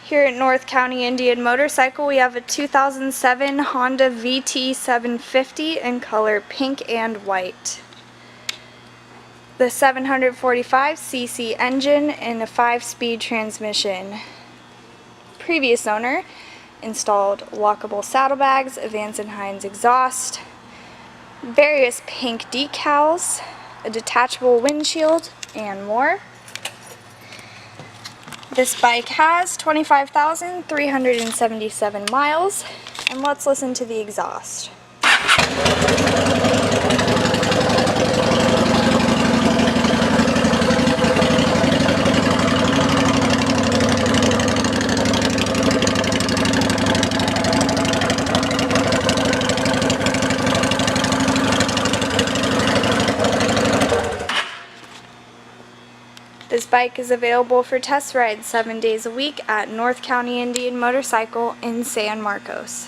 Here at North County Indian Motorcycle, we have a 2007 Honda VT 750 in color pink and white. The 745cc engine and a 5-speed transmission. Previous owner installed lockable saddlebags, a Vance & Hines exhaust, various pink decals, a detachable windshield, and more. This bike has 25,377 miles, and let's listen to the exhaust. This bike is available for test rides 7 days a week at North County Indian Motorcycle in San Marcos.